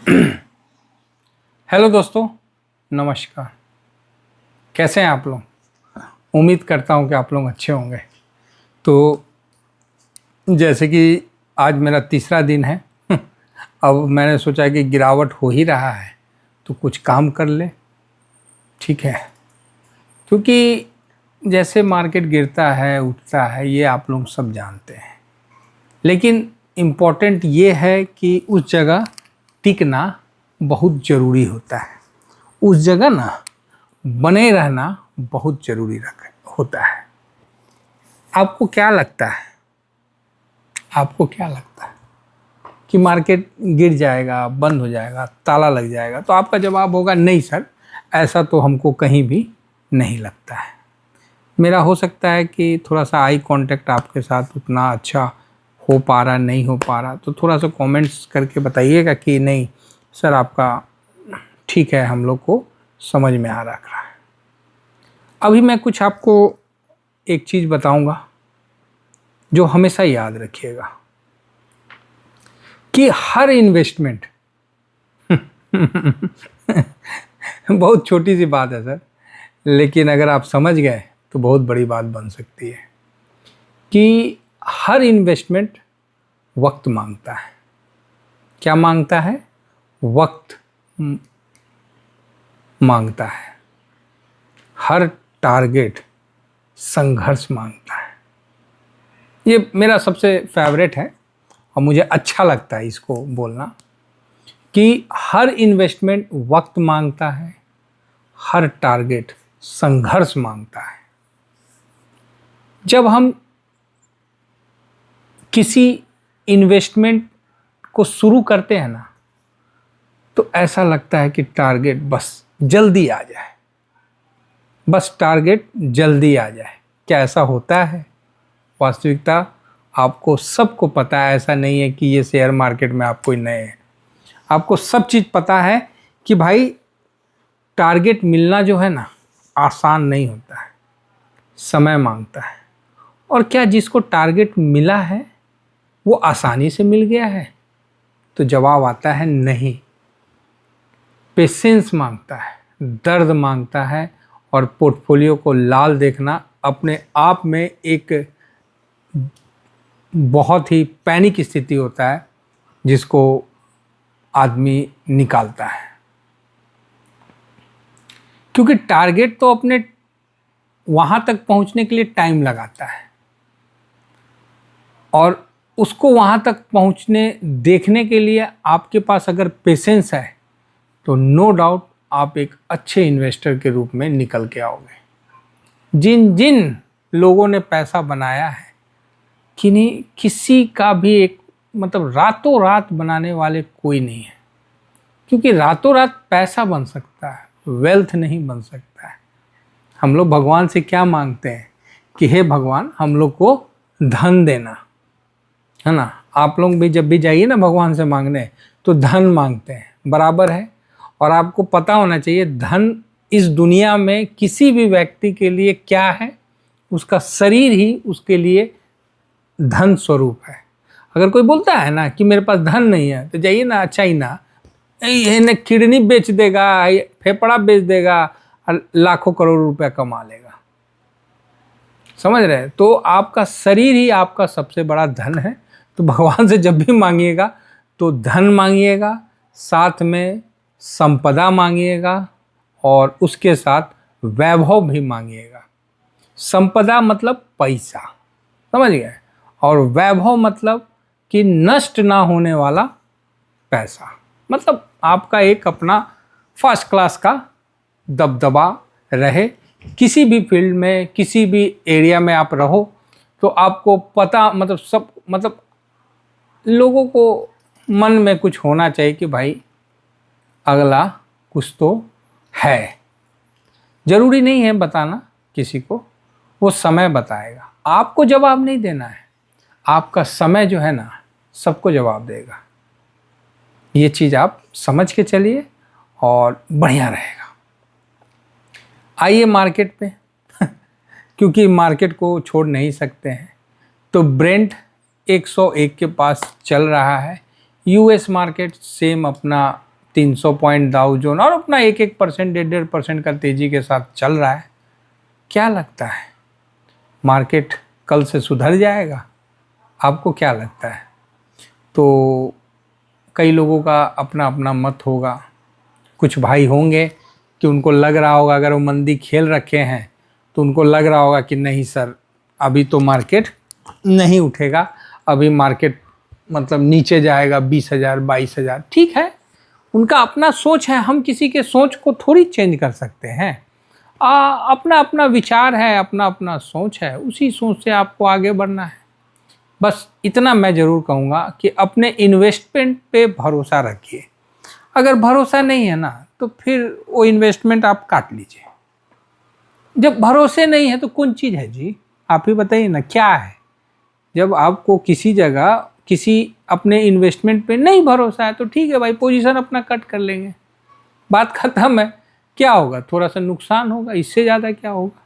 Hello दोस्तों, नमस्कार। कैसे हैं आप लोग? उम्मीद करता हूं कि आप लोग अच्छे होंगे। तो जैसे कि आज मेरा तीसरा दिन है। अब मैंने सोचा कि गिरावट हो ही रहा है तो कुछ काम कर ले। ठीक है, क्योंकि जैसे मार्केट गिरता है उठता है ये आप लोग सब जानते हैं, लेकिन इम्पोर्टेंट ये है कि उस जगह टिकना बहुत ज़रूरी होता है। उस जगह ना बने रहना बहुत ज़रूरी होता है। आपको क्या लगता है? आपको क्या लगता है कि मार्केट गिर जाएगा, बंद हो जाएगा, ताला लग जाएगा? तो आपका जवाब होगा नहीं सर, ऐसा तो हमको कहीं भी नहीं लगता है। मेरा हो सकता है कि थोड़ा सा आई कांटेक्ट आपके साथ उतना अच्छा हो पा रहा, नहीं हो पा रहा, तो थोड़ा सा कमेंट्स करके बताइएगा कि नहीं सर आपका ठीक है, हम लोग को समझ में आ रहा है। अभी मैं कुछ आपको एक चीज़ बताऊंगा जो हमेशा याद रखिएगा कि हर इन्वेस्टमेंट बहुत छोटी सी बात है सर, लेकिन अगर आप समझ गए तो बहुत बड़ी बात बन सकती है कि हर इन्वेस्टमेंट वक्त मांगता है। क्या मांगता है? वक्त मांगता है। हर टारगेट संघर्ष मांगता है। ये मेरा सबसे फेवरेट है और मुझे अच्छा लगता है इसको बोलना कि हर इन्वेस्टमेंट वक्त मांगता है, हर टारगेट संघर्ष मांगता है। जब हम किसी इन्वेस्टमेंट को शुरू करते हैं ना, तो ऐसा लगता है कि टारगेट बस जल्दी आ जाए, बस टारगेट जल्दी आ जाए। क्या ऐसा होता है? वास्तविकता आपको सबको पता है। ऐसा नहीं है कि ये शेयर मार्केट में आप कोई नए हैं, आपको सब चीज़ पता है कि भाई टारगेट मिलना जो है ना आसान नहीं होता है, समय मांगता है। और क्या जिसको टारगेट मिला है वो आसानी से मिल गया है? तो जवाब आता है नहीं। पेशेंस मांगता है, दर्द मांगता है, और पोर्टफोलियो को लाल देखना अपने आप में एक बहुत ही पैनिक स्थिति होता है जिसको आदमी निकालता है। क्योंकि टारगेट तो अपने वहाँ तक पहुँचने के लिए टाइम लगाता है, और उसको वहाँ तक पहुँचने देखने के लिए आपके पास अगर पेशेंस है तो नो डाउट आप एक अच्छे इन्वेस्टर के रूप में निकल के आओगे। जिन जिन लोगों ने पैसा बनाया है, किसी का भी एक मतलब रातों रात बनाने वाले कोई नहीं है, क्योंकि रातों रात पैसा बन सकता है, वेल्थ नहीं बन सकता है। हम लोग भगवान से क्या मांगते हैं कि हे भगवान हम लोग को धन देना, है ना। आप लोग भी जब भी जाइए ना भगवान से मांगने तो धन मांगते हैं, बराबर है। और आपको पता होना चाहिए धन इस दुनिया में किसी भी व्यक्ति के लिए क्या है, उसका शरीर ही उसके लिए धन स्वरूप है। अगर कोई बोलता है ना कि मेरे पास धन नहीं है, तो जाइए ना, अच्छा ही ना, ये किडनी बेच देगा, फेफड़ा बेच देगा, लाखों करोड़ रुपया कमा लेगा। समझ रहे? तो आपका शरीर ही आपका सबसे बड़ा धन है। तो भगवान से जब भी मांगिएगा तो धन मांगिएगा, साथ में संपदा मांगिएगा, और उसके साथ वैभव भी मांगिएगा। संपदा मतलब पैसा, समझ गए, और वैभव मतलब कि नष्ट ना होने वाला पैसा। मतलब आपका एक अपना फर्स्ट क्लास का दबदबा रहे, किसी भी फील्ड में, किसी भी एरिया में आप रहो, तो आपको पता मतलब सब मतलब लोगों को मन में कुछ होना चाहिए कि भाई अगला कुछ तो है। ज़रूरी नहीं है बताना किसी को, वो समय बताएगा। आपको जवाब नहीं देना है, आपका समय जो है ना सबको जवाब देगा। ये चीज़ आप समझ के चलिए और बढ़िया रहेगा। आइए मार्केट पे क्योंकि मार्केट को छोड़ नहीं सकते हैं। तो ब्रेंट 101 के पास चल रहा है। यूएस मार्केट सेम अपना 300 पॉइंट डाउ जोन और अपना 1-1%, 1.5% का तेजी के साथ चल रहा है। क्या लगता है मार्केट कल से सुधर जाएगा? आपको क्या लगता है? तो कई लोगों का अपना अपना मत होगा। कुछ भाई होंगे कि उनको लग रहा होगा, अगर वो मंदी खेल रखे हैं तो उनको लग रहा होगा कि नहीं सर, अभी तो मार्केट नहीं उठेगा, अभी मार्केट मतलब नीचे जाएगा 20,000, 22,000। ठीक है, उनका अपना सोच है, हम किसी के सोच को थोड़ी चेंज कर सकते हैं। अपना अपना विचार है, अपना अपना सोच है, उसी सोच से आपको आगे बढ़ना है। बस इतना मैं ज़रूर कहूँगा कि अपने इन्वेस्टमेंट पे भरोसा रखिए। अगर भरोसा नहीं है ना तो फिर वो इन्वेस्टमेंट आप काट लीजिए। जब भरोसे नहीं है तो कौन चीज़ है जी? आप ही बताइए ना, क्या है? जब आपको किसी जगह किसी अपने इन्वेस्टमेंट पे नहीं भरोसा है तो ठीक है भाई, पोजीशन अपना कट कर लेंगे, बात खत्म है। क्या होगा? थोड़ा सा नुकसान होगा, इससे ज़्यादा क्या होगा।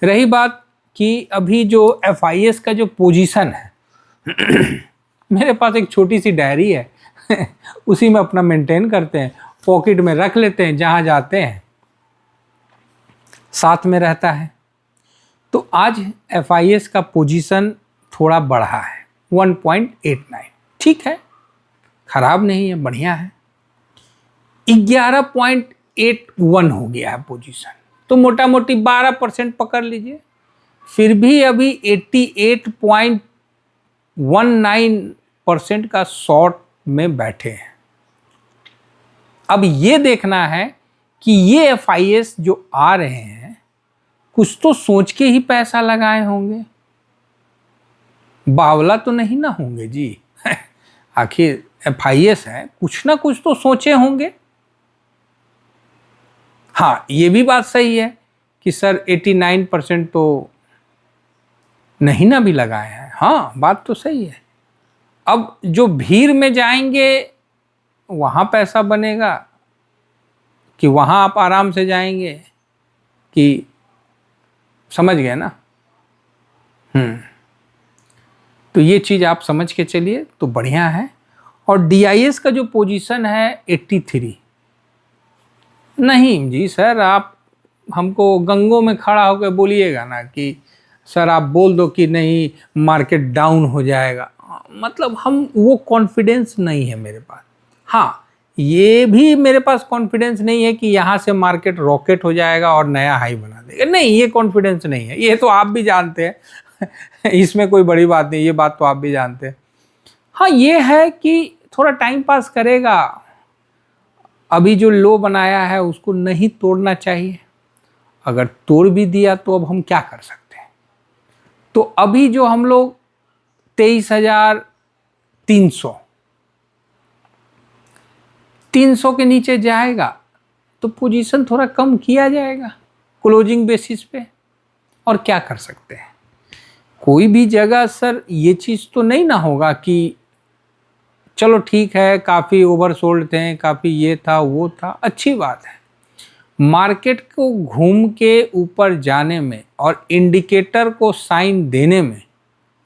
रही बात कि अभी जो FIS का जो पोजीशन है मेरे पास एक छोटी सी डायरी है उसी में अपना मेंटेन करते हैं, पॉकेट में रख लेते हैं, जहाँ जाते हैं साथ में रहता है। तो आज FIS का पोजीशन थोड़ा बढ़ा है 1.89, ठीक है, खराब नहीं है, बढ़िया है। 11.81 हो गया है पोजीशन, तो मोटा मोटी 12% पकड़ लीजिए। फिर भी अभी 88.19% का शॉर्ट में बैठे हैं। अब ये देखना है कि ये FIS जो आ रहे हैं कुछ तो सोच के ही पैसा लगाए होंगे, बावला तो नहीं ना होंगे जी आखिर FIS है, कुछ ना कुछ तो सोचे होंगे। हाँ, ये भी बात सही है कि सर 89% तो नहीं ना भी लगाए हैं। हाँ, बात तो सही है। अब जो भीड़ में जाएंगे वहाँ पैसा बनेगा कि वहाँ आप आराम से जाएंगे, कि समझ गए ना? तो ये चीज़ आप समझ के चलिए तो बढ़िया है। और DIS का जो पोजीशन है 83। नहीं जी सर, आप हमको गंगों में खड़ा होकर बोलिएगा ना कि सर आप बोल दो कि नहीं मार्केट डाउन हो जाएगा, मतलब हम वो कॉन्फिडेंस नहीं है मेरे पास। हाँ, ये भी मेरे पास कॉन्फिडेंस नहीं है कि यहाँ से मार्केट रॉकेट हो जाएगा और नया हाई बना देगा, नहीं, ये कॉन्फिडेंस नहीं है। ये तो आप भी जानते हैं इसमें कोई बड़ी बात नहीं, ये बात तो आप भी जानते हैं। हाँ, ये है कि थोड़ा टाइम पास करेगा, अभी जो लो बनाया है उसको नहीं तोड़ना चाहिए। अगर तोड़ भी दिया तो अब हम क्या कर सकते हैं? तो अभी जो हम लोग 23,300 के नीचे जाएगा तो पोजीशन थोड़ा कम किया जाएगा क्लोजिंग बेसिस पे। और क्या कर सकते हैं? कोई भी जगह सर ये चीज़ तो नहीं ना होगा कि चलो ठीक है, काफ़ी ओवरसोल्ड थे, काफ़ी ये था वो था, अच्छी बात है। मार्केट को घूम के ऊपर जाने में और इंडिकेटर को साइन देने में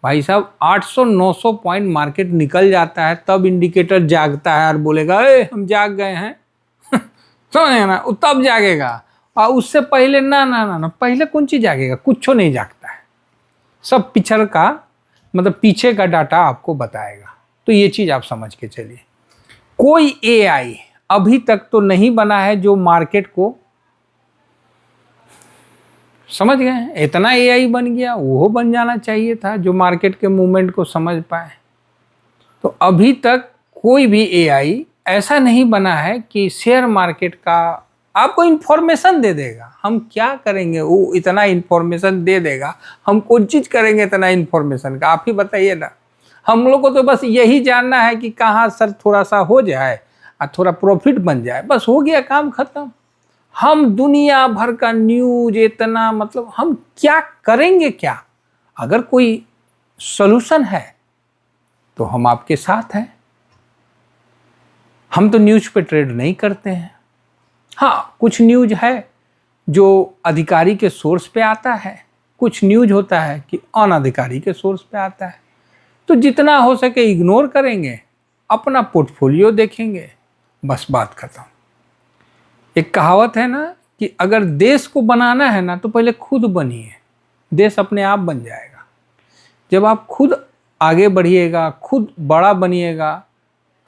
भाई साहब 800-900 पॉइंट मार्केट निकल जाता है, तब इंडिकेटर जागता है और बोलेगा ए हम जाग गए हैं समझे ना? तब जागेगा। और उससे पहले ना ना ना ना, पहले कौन चीज़ जागेगा? कुछ नहीं जागता है, सब पिछड़ का मतलब पीछे का डाटा आपको बताएगा। तो ये चीज़ आप समझ के चलिए। कोई AI अभी तक तो नहीं बना है जो मार्केट को, समझ गए हैं, इतना AI बन गया, वो बन जाना चाहिए था जो मार्केट के मूवमेंट को समझ पाए। तो अभी तक कोई भी AI ऐसा नहीं बना है कि शेयर मार्केट का आपको इन्फॉर्मेशन दे देगा। हम क्या करेंगे? वो इतना इन्फॉर्मेशन दे देगा, हम कौन चीज़ करेंगे इतना इन्फॉर्मेशन का? आप ही बताइए ना। हम लोग को तो बस यही जानना है कि कहाँ सर थोड़ा सा हो जाए और थोड़ा प्रॉफिट बन जाए, बस हो गया, काम खत्म। हम दुनिया भर का न्यूज इतना, मतलब हम क्या करेंगे? क्या अगर कोई सॉल्यूशन है तो हम आपके साथ हैं। हम तो न्यूज पे ट्रेड नहीं करते हैं। हाँ, कुछ न्यूज है जो अधिकारी के सोर्स पे आता है, कुछ न्यूज होता है कि अनधिकारी के सोर्स पे आता है। तो जितना हो सके इग्नोर करेंगे, अपना पोर्टफोलियो देखेंगे, बस बात खत्म। एक कहावत है ना कि अगर देश को बनाना है ना तो पहले खुद बनिए, देश अपने आप बन जाएगा। जब आप खुद आगे बढ़िएगा, खुद बड़ा बनिएगा,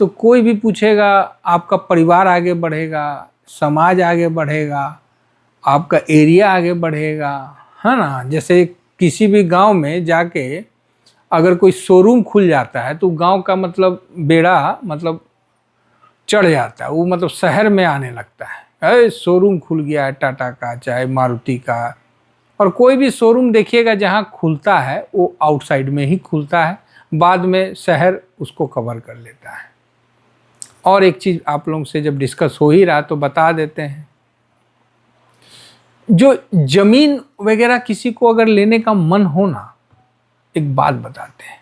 तो कोई भी पूछेगा, आपका परिवार आगे बढ़ेगा, समाज आगे बढ़ेगा, आपका एरिया आगे बढ़ेगा, है ना। जैसे किसी भी गांव में जाके अगर कोई शोरूम खुल जाता है तो गांव का मतलब बेड़ा मतलब चढ़ जाता है, वो मतलब शहर में आने लगता है। अरे शोरूम खुल गया है टाटा का, चाहे मारुति का। और कोई भी शोरूम देखिएगा जहाँ खुलता है वो आउटसाइड में ही खुलता है, बाद में शहर उसको कवर कर लेता है। और एक चीज़ आप लोगों से जब डिस्कस हो ही रहा तो बता देते हैं, जो जमीन वगैरह किसी को अगर लेने का मन हो ना, एक बात बताते हैं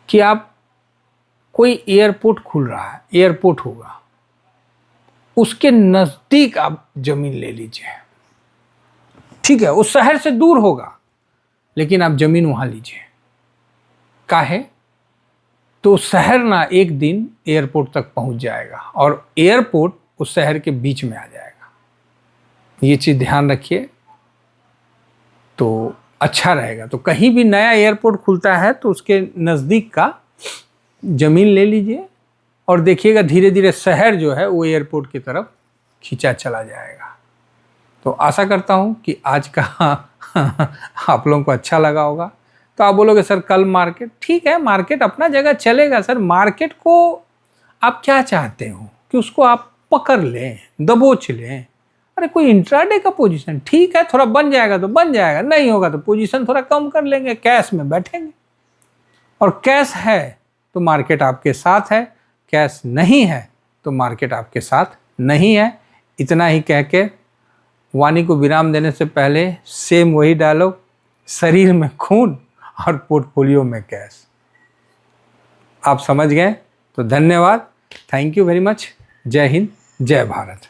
कि आप कोई एयरपोर्ट खुल रहा है, एयरपोर्ट होगा, उसके नज़दीक आप ज़मीन ले लीजिए, ठीक है। उस शहर से दूर होगा लेकिन आप ज़मीन वहाँ लीजिए। काहे? तो शहर ना एक दिन एयरपोर्ट तक पहुँच जाएगा और एयरपोर्ट उस शहर के बीच में आ जाएगा। ये चीज़ ध्यान रखिए तो अच्छा रहेगा। तो कहीं भी नया एयरपोर्ट खुलता है तो उसके नज़दीक का ज़मीन ले लीजिए और देखिएगा धीरे धीरे शहर जो है वो एयरपोर्ट की तरफ खींचा चला जाएगा। तो आशा करता हूँ कि आज का आप लोगों को अच्छा लगा होगा। तो आप बोलोगे सर कल मार्केट, ठीक है, मार्केट अपना जगह चलेगा सर। मार्केट को आप क्या चाहते हो कि उसको आप पकड़ लें, दबोच लें। अरे कोई इंट्राडे का पोजीशन, ठीक है, थोड़ा बन जाएगा तो बन जाएगा, नहीं होगा तो पोजीशन थोड़ा कम कर लेंगे, कैश में बैठेंगे। और कैश है तो मार्केट आपके साथ है, कैश नहीं है तो मार्केट आपके साथ नहीं है। इतना ही कह के वाणी को विराम देने से पहले सेम वही डायलॉग, शरीर में खून और पोर्टफोलियो में कैश। आप समझ गए तो धन्यवाद, थैंक यू वेरी मच। जय हिंद, जय भारत।